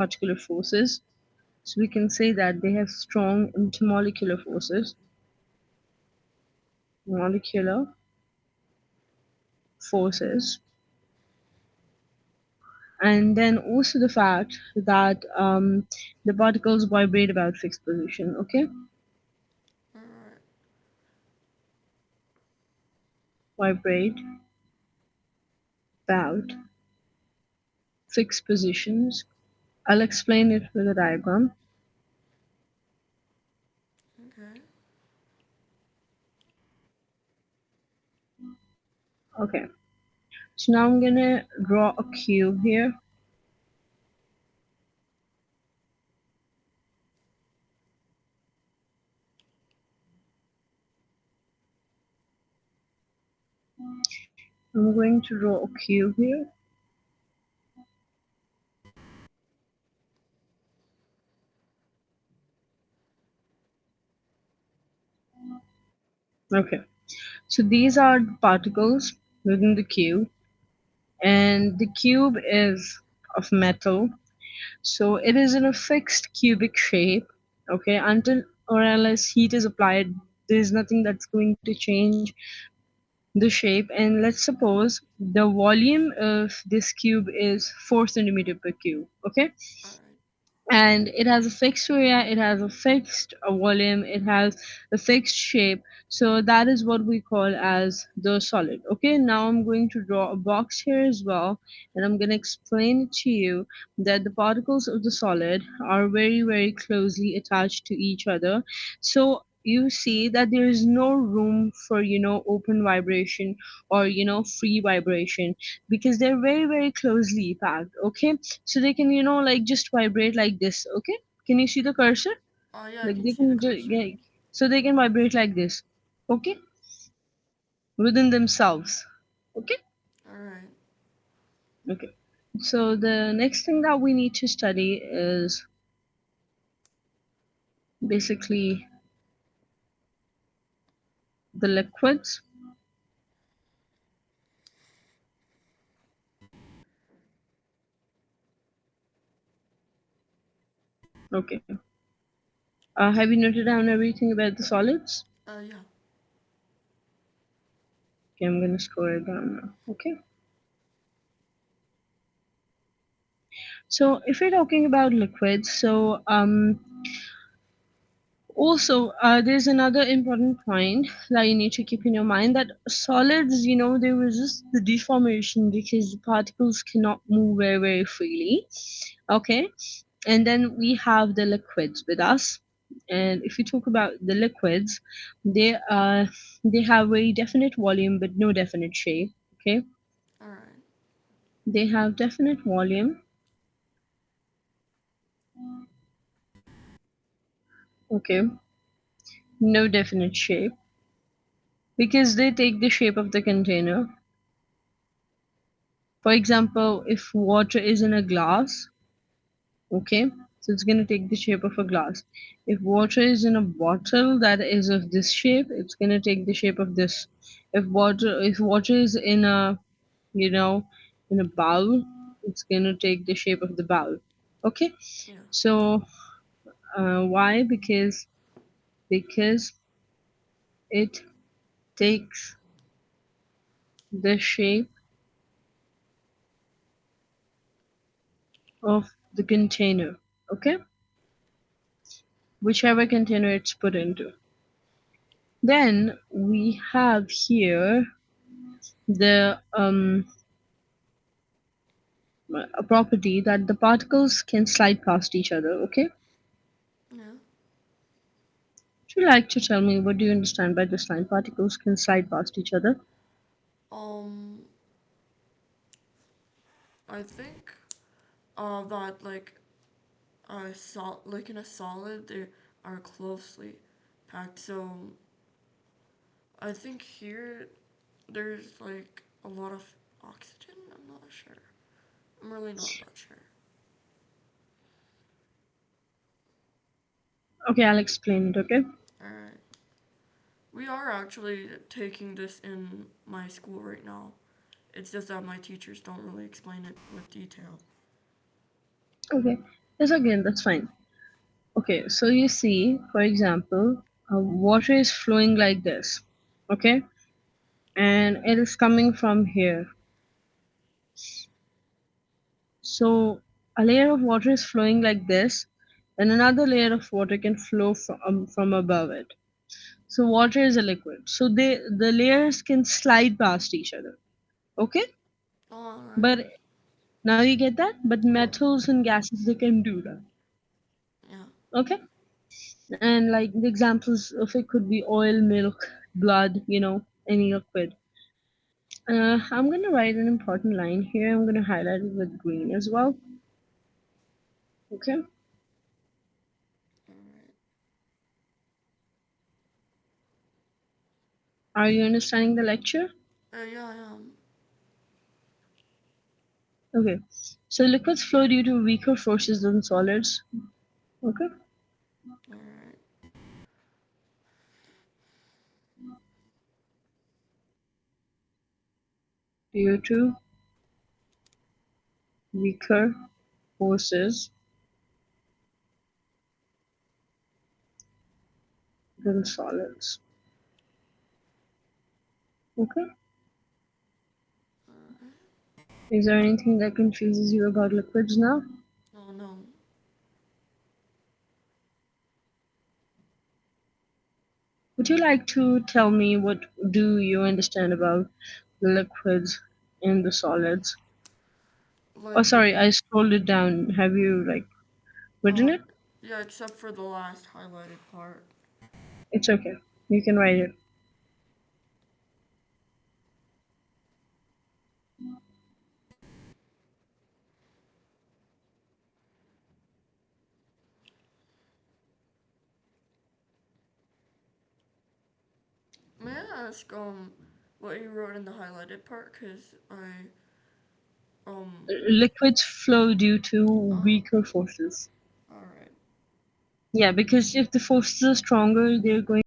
particular forces. So we can say that they have strong intermolecular forces, molecular forces, and then also the fact that the particles vibrate about fixed position. Okay, Alright. vibrate about fixed positions. I'll explain it with a diagram. Okay. Okay, so now I'm gonna draw a cube here. I'm going to draw a cube here. Okay, so these are the particles within the cube, and the cube is of metal, so it is in a fixed cubic shape. Okay, until or unless heat is applied, there's nothing that's going to change the shape. And let's suppose the volume of this cube is 4 centimeter per cube. Okay, Alright. and it has a fixed area, it has a fixed volume, it has a fixed shape. So that is what we call as the solid. Okay, now I'm going to draw a box here as well, and I'm going to explain to you that the particles of the solid are very, very closely attached to each other. So you see that there is no room for, open vibration or, free vibration, because they're very, very closely packed. Okay, so they can, like, just vibrate like this. Okay, can you see the cursor? Yeah, I Like can they see the can cursor. yeah, so they can vibrate like this. Okay, within themselves. Okay. Alright. Okay, so the next thing that we need to study is basically the liquids. Okay, have you noted down everything about the solids? Yeah. Okay, I'm gonna score it down now. Okay, so if we're talking about liquids, so also, there's another important point that you need to keep in your mind, that solids, they resist the deformation because the particles cannot move very, very freely. Okay, and then we have the liquids with us. And if you talk about the liquids, they have very definite volume but no definite shape. Okay, Alright. they have definite volume. Okay, no definite shape, because they take the shape of the container. For example, if water is in a glass, okay, so it's going to take the shape of a glass. If water is in a bottle that is of this shape, it's going to take the shape of this. If water is in a, you know, in a bowl, it's going to take the shape of the bowl. Okay, Yeah. so why? Because it takes the shape of the container. Okay, whichever container it's put into. Then we have here the a property that the particles can slide past each other. Okay, Yeah. would you like to tell me what do you understand by this line? Particles can slide past each other. Um, I think that like like in a solid they are closely packed. So I think here there's like a lot of oxygen. I'm not sure. I'm really not that sure. Okay, I'll explain it. Okay. Alright. We are actually taking this in my school right now. It's just that my teachers don't really explain it with detail. Okay. It's again, that's fine. Okay, so you see, for example, water is flowing like this, okay, and it is coming from here. So a layer of water is flowing like this, and another layer of water can flow from above it. So water is a liquid. So the layers can slide past each other. Okay? Alright. But now you get that? But Yeah. metals and gases they can do that. Yeah. Okay? And like the examples of it could be oil, milk, blood, any liquid. I'm gonna write an important line here. I'm gonna highlight it with green as well. Okay? Alright. Are you understanding the lecture? Yeah, I am. Okay. So liquids flow due to weaker forces than solids. Okay? Alright. Due to weaker forces than solids. Okay? Alright. Is there anything that confuses you about liquids now? Oh no. Would you like to tell me what do you understand about the liquids and the solids? Oh, Like, sorry, I scrolled it down. Have you written uh, it? yeah, except for the last highlighted part. It's okay. You can write it. May I ask, what you wrote in the highlighted part? Cause um, Liquids flow due to oh, weaker forces. alright. Yeah, because if the forces are stronger, they're going